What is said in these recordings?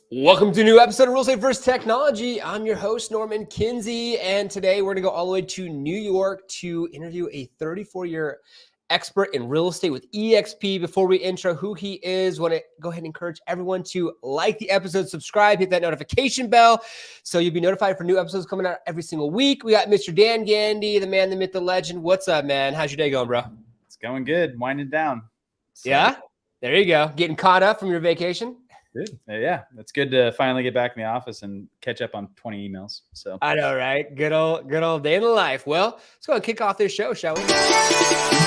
Welcome to a new episode of Real Estate First Technology. I'm your host, Norman Kinsey, and today we're going to go all the way to New York to interview a 34-year expert in real estate with EXP. Before we intro who he is, I want to go ahead and encourage everyone to like the episode, subscribe, hit that notification bell so you'll be notified for new episodes coming out every single week. We got Mr. Dan Gandy, the man, the myth, the legend. What's up, man? How's your day going, bro? It's going good. Winding down. So, yeah? There you go. Getting caught up from your vacation? Good. Yeah, it's good to finally get back in the office and catch up on 20 emails. So I know, right? Good old day in the life. Well, let's go and kick off this show, shall we?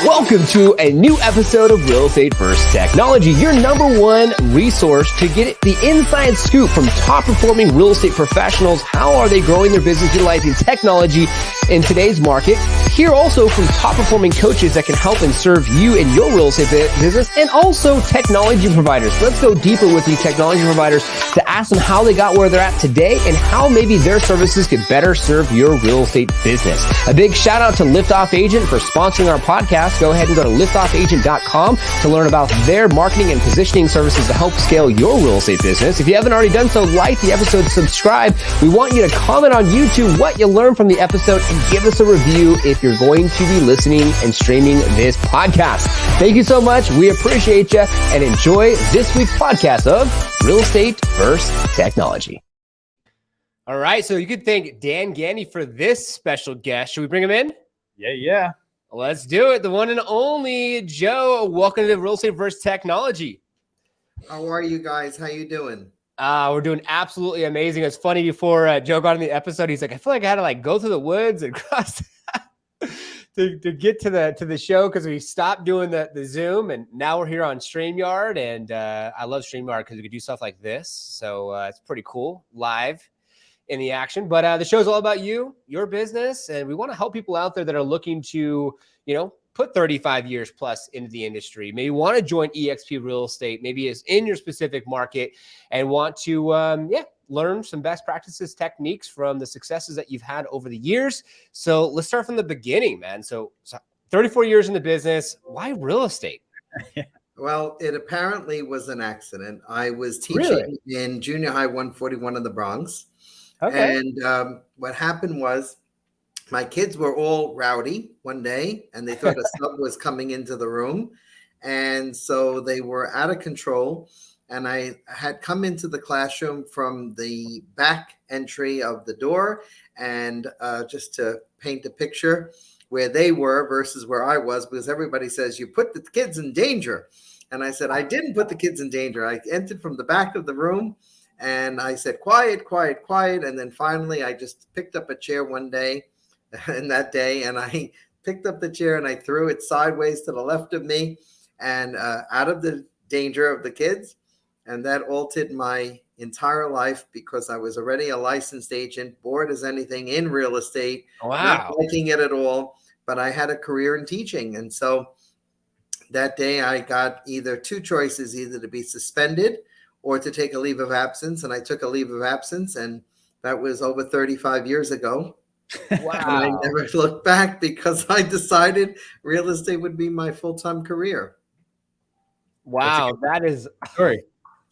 Welcome to a new episode of Real Estate First Technology, your number one resource to get the inside scoop from top performing real estate professionals. How are they growing their business utilizing technology in today's market? Hear also from top performing coaches that can help and serve you in your real estate business, and also technology providers. Let's go deeper with these technology providers to ask them how they got where they're at today and how maybe their services could better serve your real estate business. A big shout out to Liftoff Agent for sponsoring our podcast. Go ahead and go to liftoffagent.com to learn about their marketing and positioning services to help scale your real estate business. If you haven't already done so, like the episode, subscribe. We want you to comment on YouTube what you learned from the episode and give us a review if you're going to be listening and streaming this podcast. Thank you so much. We appreciate you and enjoy this week's podcast of Real Estate First Technology. All right, so you could thank Dan Gandy for this special guest. Should we bring him in? Yeah. Let's do it. The one and only Joe. Welcome to Real Estate First Technology. How are you guys? How you doing? We're doing absolutely amazing. It's funny, before Joe got on the episode, he's like, I feel like I had to go through the woods and cross to get to the show because we stopped doing the Zoom, and now we're here on StreamYard, and I love StreamYard because we could do stuff like this. So it's pretty cool live in the action. But the show's all about you, your business, and we want to help people out there that are looking to, put 35 years plus into the industry. Maybe want to join EXP Real Estate, maybe it's in your specific market, and want to learn some best practices, techniques from the successes that you've had over the years. So let's start from the beginning, man. So 34 years in the business, why real estate? Well, it apparently was an accident. I was teaching in junior high 141 in the Bronx. Okay. And what happened was my kids were all rowdy one day, and they thought a sub was coming into the room. And so they were out of control. And I had come into the classroom from the back entry of the door, and just to paint a picture where they were versus where I was, because everybody says you put the kids in danger. And I said, I didn't put the kids in danger. I entered from the back of the room, and I said, quiet, quiet, quiet. And then finally, I just picked up a chair one day and that day, and I picked up the chair and I threw it sideways to the left of me and out of the danger of the kids. And that altered my entire life because I was already a licensed agent, bored as anything in real estate, not liking it at all, but I had a career in teaching. And so that day I got either two choices, either to be suspended or to take a leave of absence. And I took a leave of absence, and that was over 35 years ago. Wow. And I never looked back because I decided real estate would be my full-time career. Wow, that is story.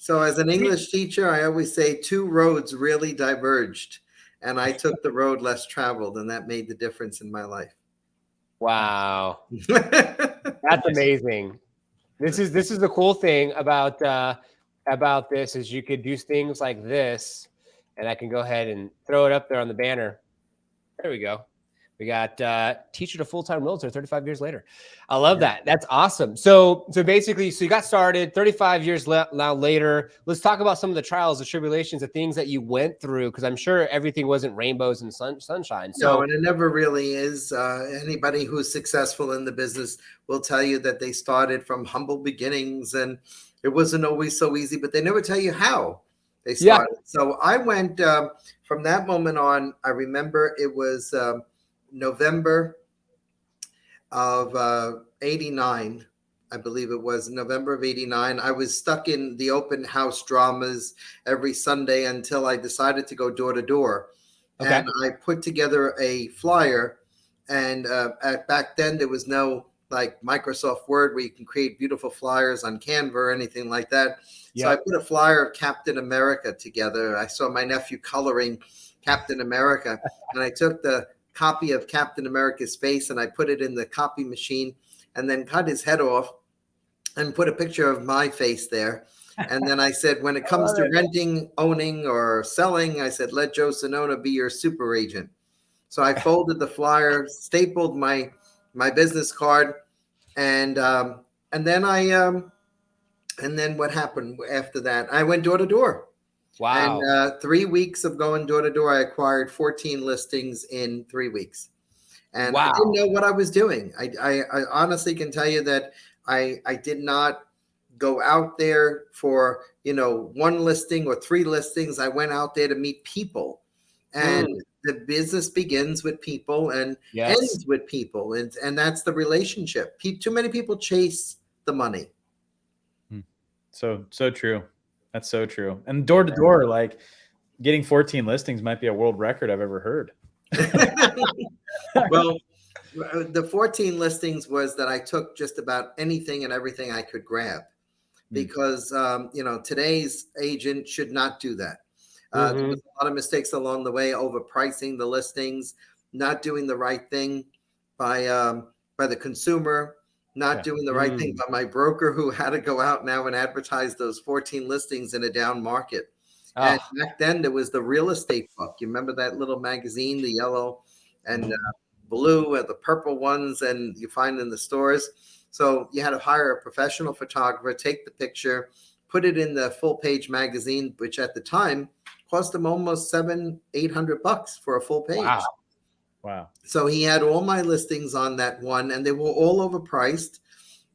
So as an English teacher, I always say two roads really diverged, and I took the road less traveled, and that made the difference in my life. Wow. That's amazing. This is the cool thing about this is you could do things like this, and I can go ahead and throw it up there on the banner. There we go. We got teacher to full-time realtor 35 years later. I love that. That's awesome. So basically, you got started 35 years now later. Let's talk about some of the trials, the tribulations, the things that you went through, because I'm sure everything wasn't rainbows and sunshine. No, and it never really is. Anybody who's successful in the business will tell you that they started from humble beginnings and it wasn't always so easy, but they never tell you how they started. Yeah. So I went from that moment on. I remember it was November of 89, I believe it was November of 89. I was stuck in the open house dramas every Sunday until I decided to go door to door. Okay. And I put together a flyer, and back then there was no like Microsoft Word where you can create beautiful flyers on Canva or anything like that. So I Yep. put a flyer of Captain America together. I saw my nephew coloring Captain America, and I took the copy of Captain America's face and I put it in the copy machine and then cut his head off and put a picture of my face there. And then I said, when it comes to renting, owning, or selling, I said, let Joe Sinnona be your super agent. So I folded the flyer, stapled my business card, and then and then what happened after that? I went door to door. Wow. And 3 weeks of going door to door, I acquired 14 listings in 3 weeks. And I didn't know what I was doing. I honestly can tell you that I did not go out there for, one listing or 3 listings. I went out there to meet people. And the business begins with people and ends with people. And that's the relationship. Too many people chase the money. So true. That's so true. And door to door, like getting 14 listings might be a world record I've ever heard. Well, the 14 listings was that I took just about anything and everything I could grab because, today's agent should not do that. There was a lot of mistakes along the way, overpricing the listings, not doing the right thing by the consumer, not doing the right thing by my broker who had to go out now and advertise those 14 listings in a down market. And back then there was the real estate book. You remember that little magazine, the yellow and blue and the purple ones, and you find in the stores. So you had to hire a professional photographer, take the picture, put it in the full page magazine, which at the time cost him almost $700-800 for a full page. Wow. So he had all my listings on that one, and they were all overpriced.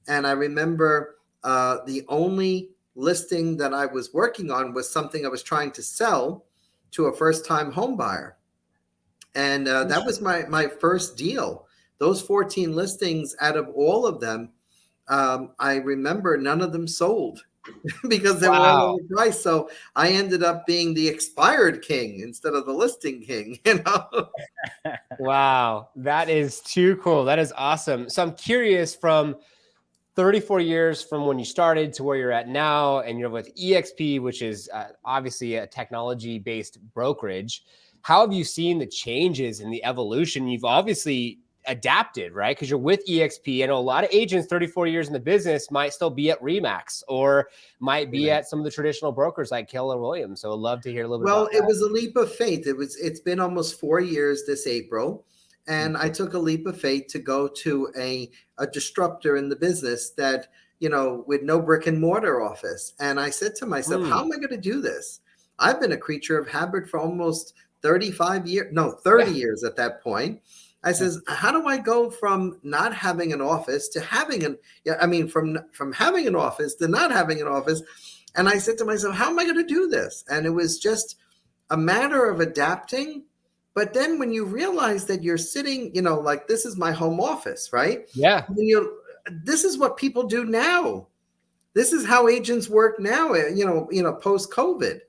And I remember the only listing that I was working on was something I was trying to sell to a first-time home buyer. And that was my first deal. Those 14 listings, out of all of them, I remember none of them sold because they were all overpriced. So I ended up being the expired king instead of the listing king, Wow. That is too cool. That is awesome. So I'm curious, from 34 years from when you started to where you're at now, and you're with EXP, which is obviously a technology-based brokerage, how have you seen the changes in the evolution? You've obviously adapted, right? Because you're with EXP. I know a lot of agents 34 years in the business might still be at Remax or might be at some of the traditional brokers like Keller Williams. So I'd love to hear a little bit about that. Well, it was a leap of faith. It's been almost 4 years this April. And I took a leap of faith to go to a disruptor in the business that, with no brick and mortar office. And I said to myself, how am I going to do this? I've been a creature of habit for almost 35 years, no, 30 years at that point. I says, how do I go from not having an office to having from having an office to not having an office? And I said to myself, how am I going to do this? And it was just a matter of adapting. But then when you realize that you're sitting, like this is my home office, right? Yeah. This is what people do now. This is how agents work now, post COVID.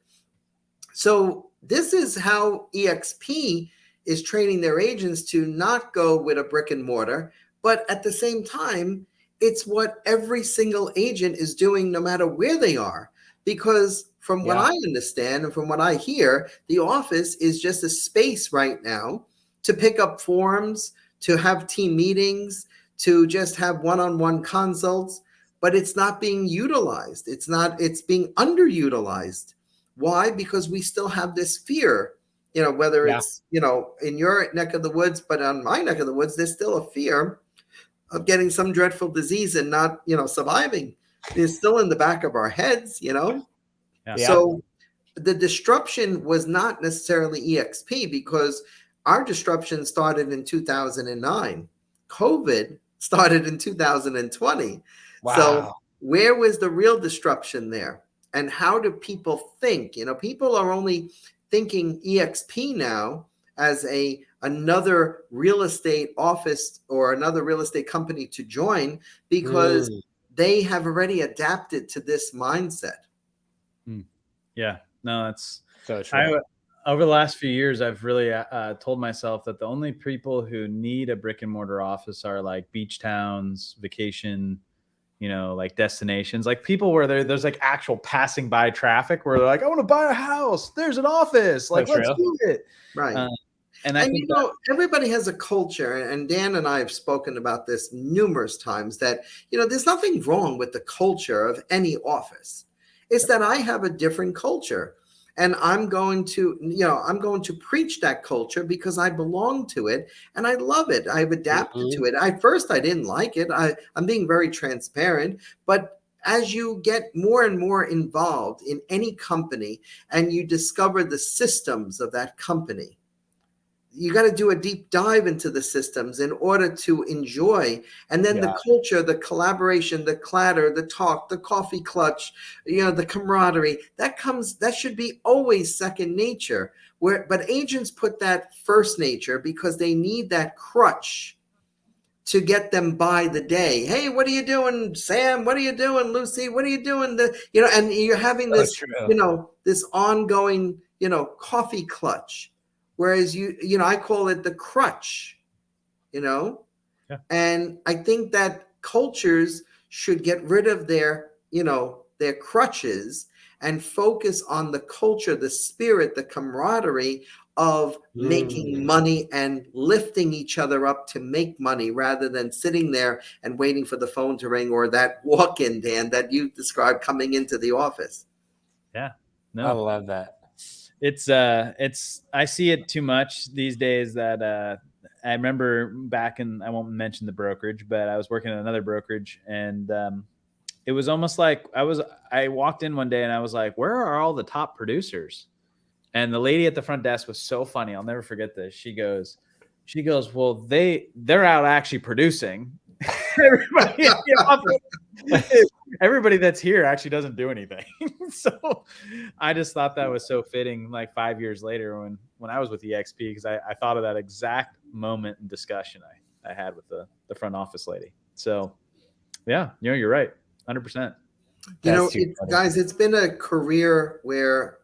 So this is how EXP is training their agents to not go with a brick and mortar, but at the same time, it's what every single agent is doing no matter where they are. Because from what I understand and from what I hear, the office is just a space right now to pick up forms, to have team meetings, to just have one-on-one consults, but it's not being utilized. It's being underutilized. Why? Because we still have this fear, whether it's, in your neck of the woods, but on my neck of the woods, there's still a fear of getting some dreadful disease and not, surviving. It's still in the back of our heads, So the disruption was not necessarily EXP, because our disruption started in 2009. COVID started in 2020. Wow. So where was the real disruption there? And how do people think? People are only thinking EXP now as another real estate office or another real estate company to join, because they have already adapted to this mindset. Yeah, no, that's so true. over the last few years, I've really told myself that the only people who need a brick and mortar office are like beach towns, vacation, like destinations, like people where there's like actual passing by traffic where they're like, I want to buy a house. There's an office. Like, let's do it. Right. And I think everybody has a culture, and Dan and I have spoken about this numerous times, that, there's nothing wrong with the culture of any office. It's that I have a different culture, and I'm going to preach that culture because I belong to it and I love it. I've adapted to it. At first I didn't like it. I'm being very transparent, but as you get more and more involved in any company and you discover the systems of that company, you got to do a deep dive into the systems in order to enjoy. And then the culture, the collaboration, the clatter, the talk, the coffee clutch, the camaraderie, that should be always second nature. But agents put that first nature because they need that crutch to get them by the day. Hey, what are you doing, Sam? What are you doing, Lucy? What are you doing? And you're having this, this ongoing, coffee clutch. Whereas I call it the crutch, and I think that cultures should get rid of their crutches and focus on the culture, the spirit, the camaraderie of making money and lifting each other up to make money, rather than sitting there and waiting for the phone to ring, or that walk-in, Dan, that you described coming into the office. Yeah, no, I love that. It's I see it too much these days. That I remember back in, I won't mention the brokerage, but I was working at another brokerage, and it was almost like I walked in one day and I was like, where are all the top producers? And the lady at the front desk was so funny. I'll never forget this. She goes, well, they're out actually producing. Everybody that's here actually doesn't do anything. So I just thought that was so fitting, like 5 years later when I was with EXP, because I thought of that exact moment and discussion I had with the front office lady. So yeah, you're right. 100%. Guys, it's been a career where,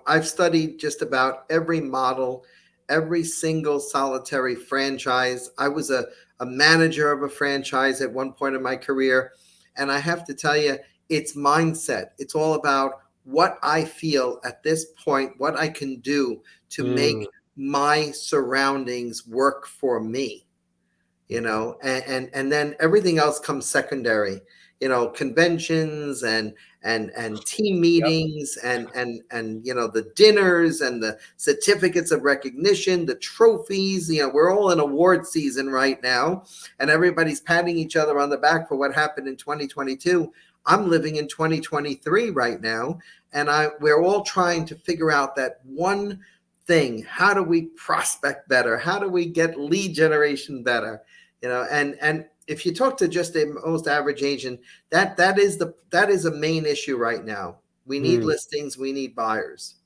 I've studied just about every model, every single solitary franchise. I was a manager of a franchise at one point in my career. And I have to tell you, it's mindset. It's all about what I feel at this point, what I can do to make my surroundings work for me, and then everything else comes secondary. Conventions and team meetings and the dinners and the certificates of recognition, the trophies. We're all in award season right now, and everybody's patting each other on the back for what happened in 2022. I'm living in 2023 right now, and we're all trying to figure out that one thing. How do we prospect better? How do we get lead generation better? And if you talk to just a most average agent, that is a main issue right now. We need listings. We need buyers.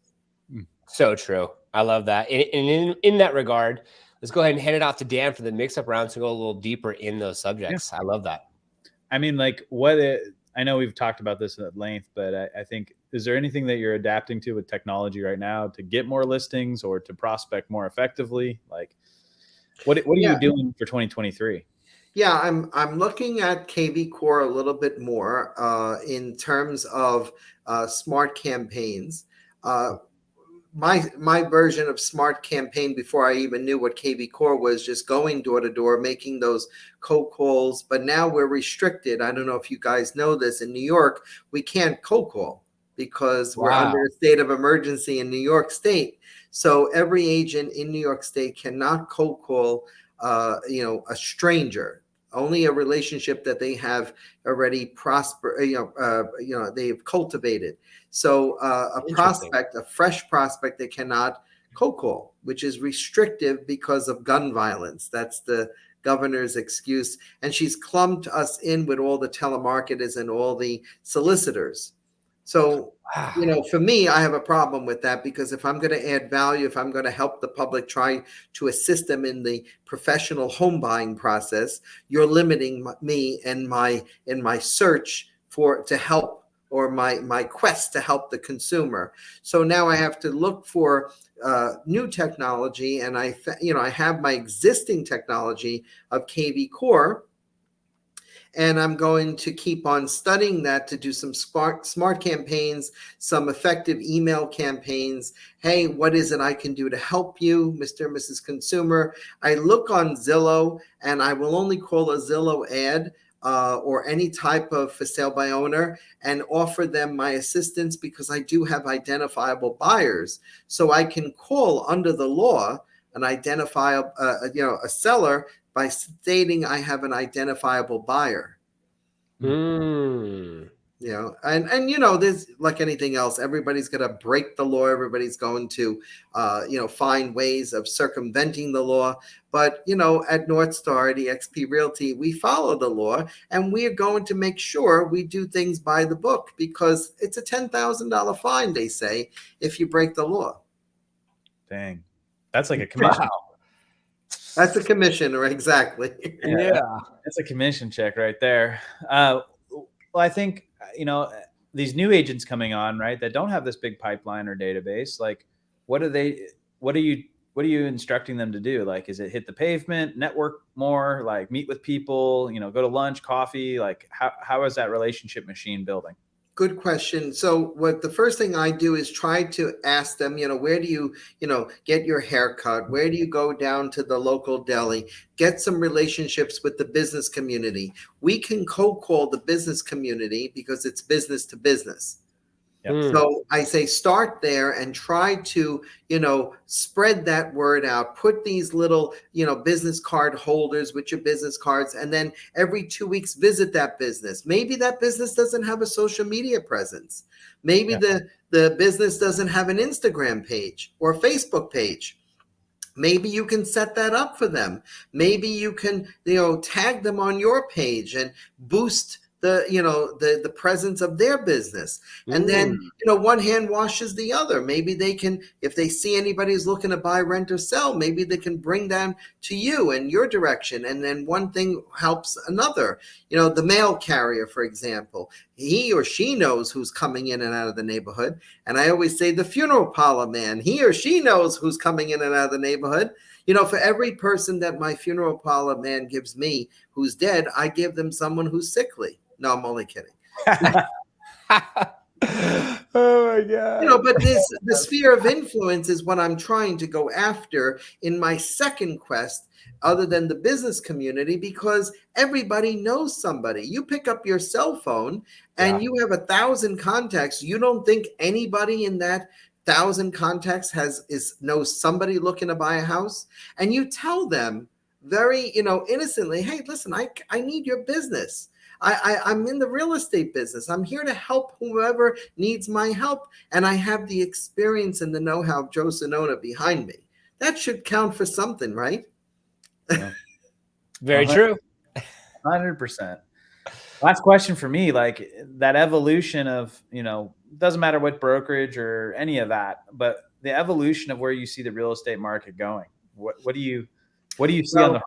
So true. I love that. And in that regard, let's go ahead and hand it off to Dan for the mix-up round to go a little deeper in those subjects. Yeah. I love that. I mean, like I know we've talked about this at length, but I think, is there anything that you're adapting to with technology right now to get more listings or to prospect more effectively? Like, what are you doing for 2023? Yeah, I'm looking at KV Core a little bit more in terms of smart campaigns. My version of smart campaign before I even knew what KV Core was, just going door to door, making those cold calls. But now we're restricted. I don't know if you guys know this. In New York, we can't cold call because we're under a state of emergency in New York State. So every agent in New York State cannot cold call a stranger. Only a relationship that they have already they've cultivated. So a prospect, a fresh prospect, they cannot cold call, which is restrictive because of gun violence. That's the governor's excuse. And she's clumped us in with all the telemarketers and all the solicitors. So, for me, I have a problem with that, because if I'm going to add value, if I'm going to help the public, try to assist them in the professional home buying process, you're limiting me in my search to help or my quest to help the consumer. So now I have to look for new technology, and I have my existing technology of KV Core, and I'm going to keep on studying that to do some smart campaigns, some effective email campaigns. Hey, what is it I can do to help you, Mr. and Mrs. Consumer? I look on Zillow, and I will only call a Zillow ad or any type of for sale by owner and offer them my assistance, because I do have identifiable buyers. So I can call under the law an identifiable, a seller by stating I have an identifiable buyer. Mm. And there's like anything else, everybody's going to break the law. Everybody's going to, find ways of circumventing the law. But, at North Star, the XP Realty, we follow the law, and we are going to make sure we do things by the book, because it's a $10,000 fine, they say, if you break the law. Dang. That's like a commission. Wow. That's a commission, or exactly. Yeah. That's a commission check right there. Well, I think, these new agents coming on, right, that don't have this big pipeline or database, like what are you instructing them to do? Like, is it hit the pavement, network more, like meet with people, go to lunch, coffee? Like how is that relationship machine building? Good question. So the first thing I do is try to ask them, where do you, get your haircut? Where do you go down to the local deli? Get some relationships with the business community. We can cold call the business community because it's business to business. Yep. So I say start there and try to, spread that word out. Put these little, business card holders with your business cards, and then every 2 weeks visit that business. Maybe that business doesn't have a social media presence. Maybe the business doesn't have an Instagram page or Facebook page. Maybe you can set that up for them. Maybe you can, tag them on your page and boost the presence of their business. And then, one hand washes the other. Maybe they can, if they see anybody who's looking to buy, rent, or sell, maybe they can bring them to you and your direction. And then one thing helps another. The mail carrier, for example, he or she knows who's coming in and out of the neighborhood. And I always say the funeral parlor man, he or she knows who's coming in and out of the neighborhood. For every person that my funeral parlor man gives me who's dead, I give them someone who's sickly. No, I'm only kidding. Oh my God. But the sphere of influence is what I'm trying to go after in my second quest, other than the business community, because everybody knows somebody. You pick up your cell phone and you have 1,000 contacts. You don't think anybody in that 1,000 contacts knows somebody looking to buy a house? And you tell them very, innocently, hey, listen, I need your business. I'm in the real estate business. I'm here to help whoever needs my help. And I have the experience and the know-how of Joe Sinnona behind me. That should count for something, right? Yeah. Very true. 100%. Last question for me, like that evolution of, doesn't matter what brokerage or any of that, but the evolution of where you see the real estate market going. What do you see on the horizon?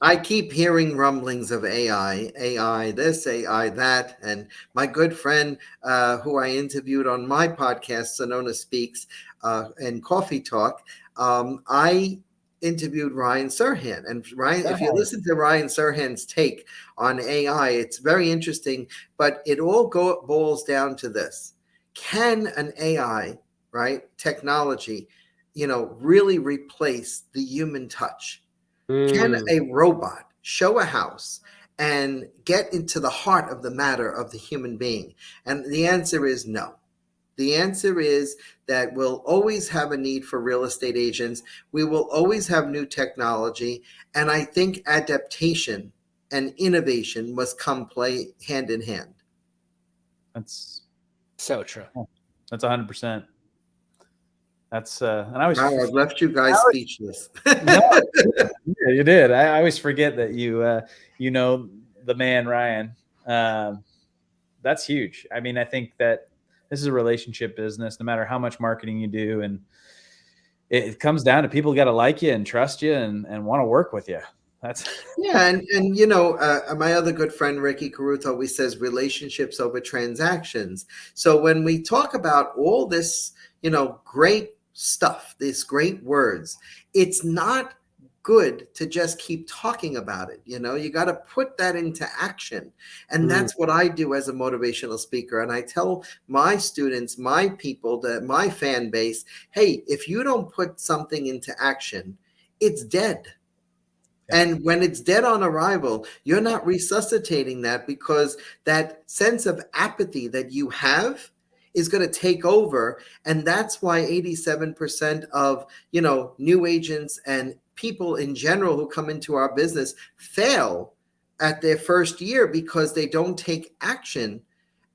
I keep hearing rumblings of AI this, AI that. And my good friend who I interviewed on my podcast, Sinnona Speaks, and Coffee Talk, I interviewed Ryan Serhant. And Ryan, if you listen to Ryan Serhant's take on AI, it's very interesting, but it all boils down to this. Can an AI, right, technology, really replace the human touch? Can a robot show a house and get into the heart of the matter of the human being? And the answer is no. The answer is that we'll always have a need for real estate agents. We will always have new technology. And I think adaptation and innovation must play hand in hand. That's so true. That's 100%. That's and I always I've left you guys speechless. No, yeah, you did. I always forget that you know the man Ryan. That's huge. I mean, I think that this is a relationship business. No matter how much marketing you do, and it comes down to people got to like you and trust you and want to work with you. That's and my other good friend Ricky Caruth always says relationships over transactions. So when we talk about all this, great stuff, these great words, it's not good to just keep talking about it. You got to put that into action. And that's what I do as a motivational speaker. And I tell my students, my people, my fan base, hey, if you don't put something into action, it's dead. And when it's dead on arrival, you're not resuscitating that, because that sense of apathy that you have is going to take over. And that's why 87% of, new agents and people in general who come into our business fail at their first year, because they don't take action,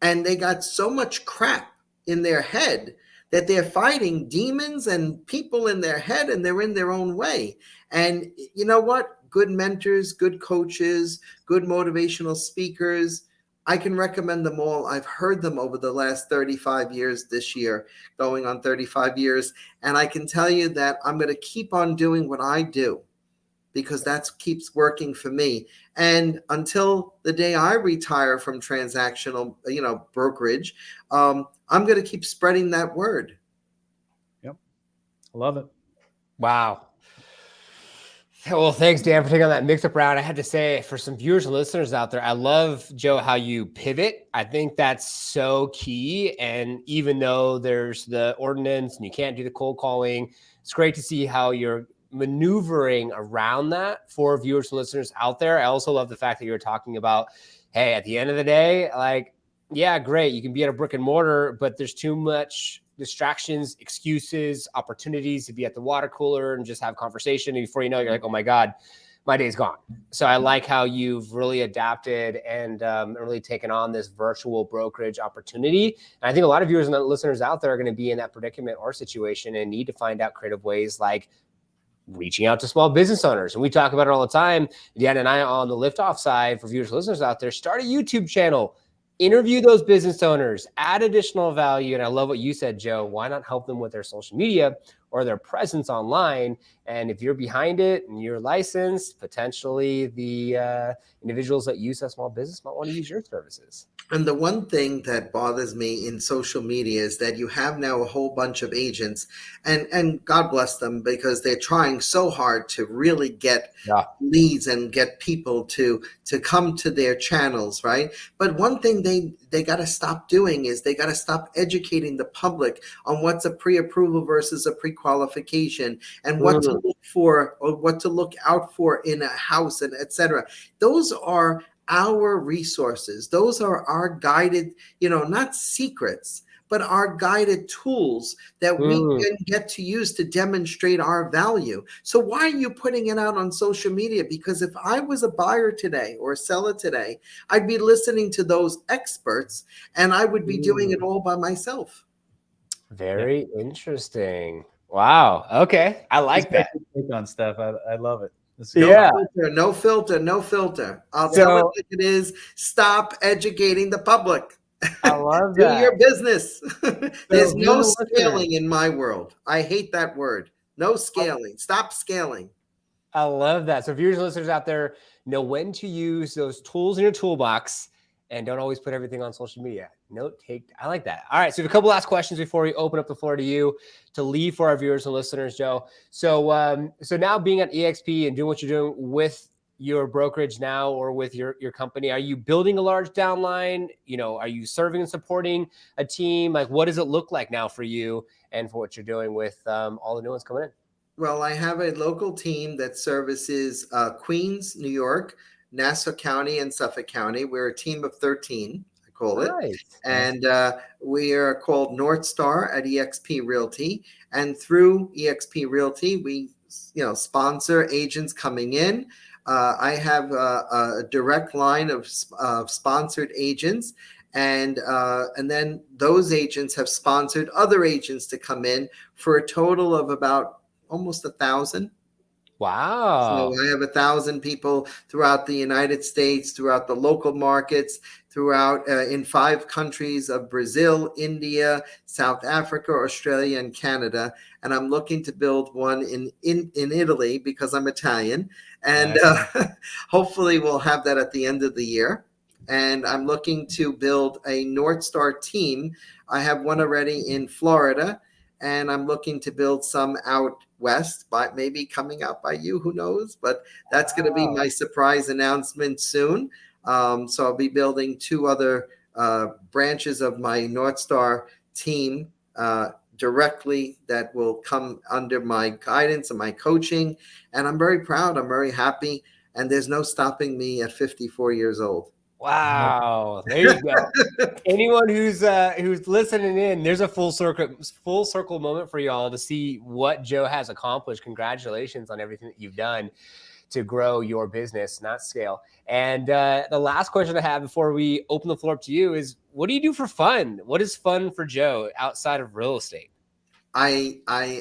and they got so much crap in their head that they're fighting demons and people in their head, and they're in their own way. And you know what? Good mentors, good coaches, good motivational speakers, I can recommend them all. I've heard them over the last 35 years this year, going on 35 years. And I can tell you that I'm going to keep on doing what I do, because that keeps working for me. And until the day I retire from transactional, brokerage, I'm going to keep spreading that word. Yep. I love it. Wow. Well, thanks, Dan, for taking on that mix-up round. I had to say, for some viewers and listeners out there, I love, Joe, how you pivot. I think that's so key. And even though there's the ordinance and you can't do the cold calling, it's great to see how you're maneuvering around that for viewers and listeners out there. I also love the fact that you're talking about, hey, at the end of the day, yeah, great, you can be at a brick and mortar, but there's too much distractions, excuses, opportunities to be at the water cooler and just have conversation. And before you know it, you're like, oh my God, my day's gone. So I like how you've really adapted and really taken on this virtual brokerage opportunity. And I think a lot of viewers and listeners out there are going to be in that predicament or situation and need to find out creative ways like reaching out to small business owners. And we talk about it all the time. Dan and I on the liftoff side for viewers and listeners out there, start a YouTube channel. Interview those business owners, add additional value. And I love what you said, Joe. Why not help them with their social media or their presence online? And if you're behind it and you're licensed, potentially the individuals that use that small business might want to use your services. And the one thing that bothers me in social media is that you have now a whole bunch of agents, and God bless them, because they're trying so hard to really get leads and get people to come to their channels, right? But one thing they got to stop doing is they got to stop educating the public on what's a pre-approval versus a pre-qualification, and what to look for or what to look out for in a house, and etc. Those are our resources. Those are our guided, not secrets, but our guided tools that we can get to use to demonstrate our value. So why are you putting it out on social media? Because if I was a buyer today or a seller today, I'd be listening to those experts, and I would be doing it all by myself. Very interesting. Wow. Okay. I like that. Take on stuff. I love it. No filter. I'll tell it like it is. Stop educating the public. I love Do that. your business. There's no scaling in my world. I hate that word. No scaling. Stop scaling. I love that. So viewers and listeners out there, know when to use those tools in your toolbox, and don't always put everything on social media. I like that. All right. So we have a couple last questions before we open up the floor to you to leave for our viewers and listeners, Joe. So now being at EXP and doing what you're doing with your brokerage now or with your company, are you building a large downline? Are you serving and supporting a team? Like, what does it look like now for you and for what you're doing with all the new ones coming in? Well, I have a local team that services Queens, New York, Nassau County, and Suffolk County. We're a team of 13, I call it. Nice. And we are called North Star at EXP Realty. And through EXP Realty, we sponsor agents coming in. I have a direct line of sponsored agents. And then those agents have sponsored other agents to come in for a total of about almost 1,000 So Wow. I have 1,000 people throughout the United States, throughout the local markets, throughout in 5 countries of Brazil, India, South Africa, Australia, and Canada. And I'm looking to build one in Italy because I'm Italian. And hopefully we'll have that at the end of the year. And I'm looking to build a North Star team. I have one already in Florida, and I'm looking to build some out west, but maybe coming out by you, who knows? But that's going to be my surprise announcement soon. So I'll be building 2 other branches of my North Star team directly that will come under my guidance and my coaching. And I'm very proud. I'm very happy. And there's no stopping me at 54 years old. Wow. There you go. Anyone who's listening in, there's a full circle moment for y'all to see what Joe has accomplished. Congratulations on everything that you've done to grow your business, not scale. And the last question I have before we open the floor up to you is, what do you do for fun? What is fun for Joe outside of real estate? I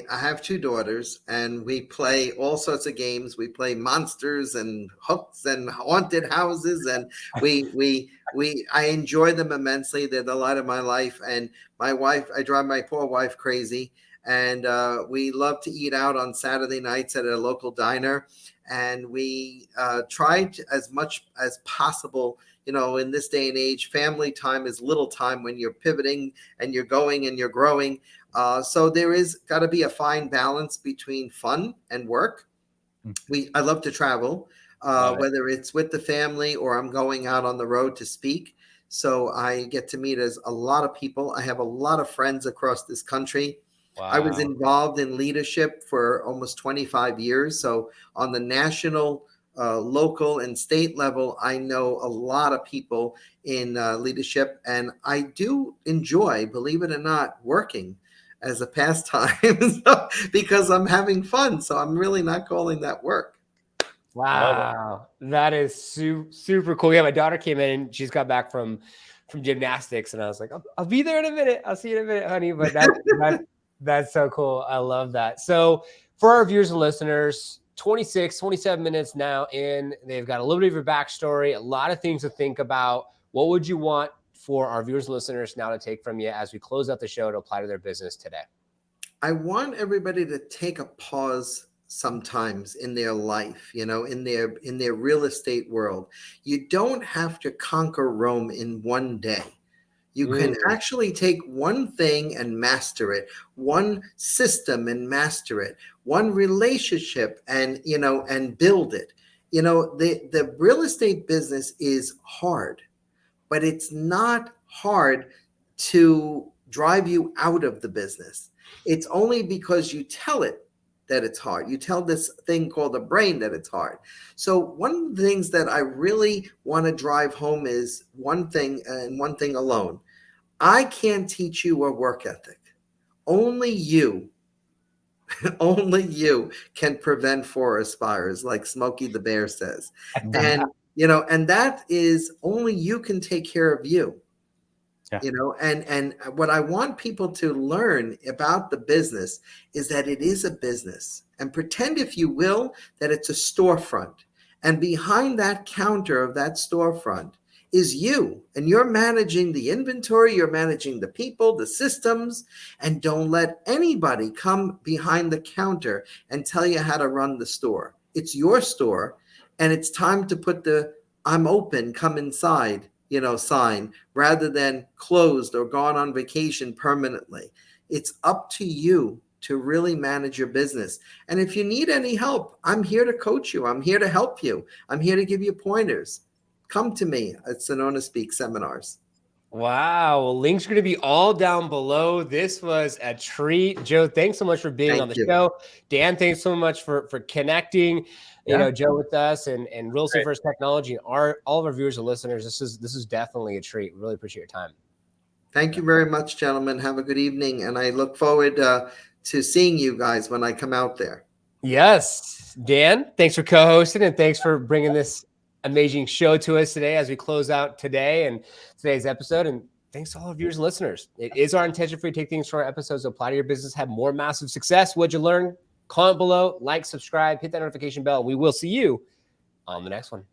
have 2 daughters, and we play all sorts of games. We play monsters and hooks and haunted houses, and I enjoy them immensely. They're the light of my life. And my wife, I drive my poor wife crazy, and we love to eat out on Saturday nights at a local diner, and we try to, as much as possible. In this day and age, family time is little time when you're pivoting and you're going and you're growing. So there is got to be a fine balance between fun and work. I love to travel, whether it's with the family or I'm going out on the road to speak. So I get to meet a lot of people. I have a lot of friends across this country. Wow. I was involved in leadership for almost 25 years. So on the national, local, and state level, I know a lot of people in leadership. And I do enjoy, believe it or not, working as a pastime because I'm having fun. So I'm really not calling that work. Wow. That is super cool. Yeah, my daughter came in and she's got back from gymnastics, and I was like, I'll be there in a minute. I'll see you in a minute, honey. But that's so cool. I love that. So for our viewers and listeners, 27 minutes now in, they've got a little bit of your backstory, a lot of things to think about. What would you want for our viewers and listeners now to take from you as we close out the show to apply to their business today? I want everybody to take a pause sometimes in their life, in their real estate world. You don't have to conquer Rome in one day. You can actually take one thing and master it, one system and master it, one relationship and build it. The real estate business is hard, but it's not hard to drive you out of the business. It's only because you tell it that it's hard. You tell this thing called the brain that it's hard. So one of the things that I really want to drive home is one thing, and one thing alone. I can't teach you a work ethic. Only you can prevent forest fires, like Smokey the Bear says. And that is only you can take care of you. And what I want people to learn about the business is that it is a business, and pretend, if you will, that it's a storefront. And behind that counter of that storefront is you, and you're managing the inventory, you're managing the people, the systems, and don't let anybody come behind the counter and tell you how to run the store. It's your store, and it's time to put the "I'm open, come inside" sign, rather than closed or gone on vacation permanently. It's up to you to really manage your business. And if you need any help, I'm here to coach you. I'm here to help you. I'm here to give you pointers. Come to me at Sinnona Speak seminars. Wow. Well, links are going to be all down below. This was a treat. Joe, thanks so much for being on the show. Dan, thanks so much for connecting, Joe, with us and Real Estate First Technology and all of our viewers and listeners. This is definitely a treat. We really appreciate your time. Thank you very much, gentlemen. Have a good evening. And I look forward to seeing you guys when I come out there. Yes. Dan, thanks for co-hosting, and thanks for bringing this amazing show to us today as we close out today and today's episode. And thanks to all of viewers and listeners. It is our intention for you to take things from our episodes to apply to your business, have more massive success. What'd you learn? Comment below, like, subscribe, hit that notification bell. We will see you on the next one.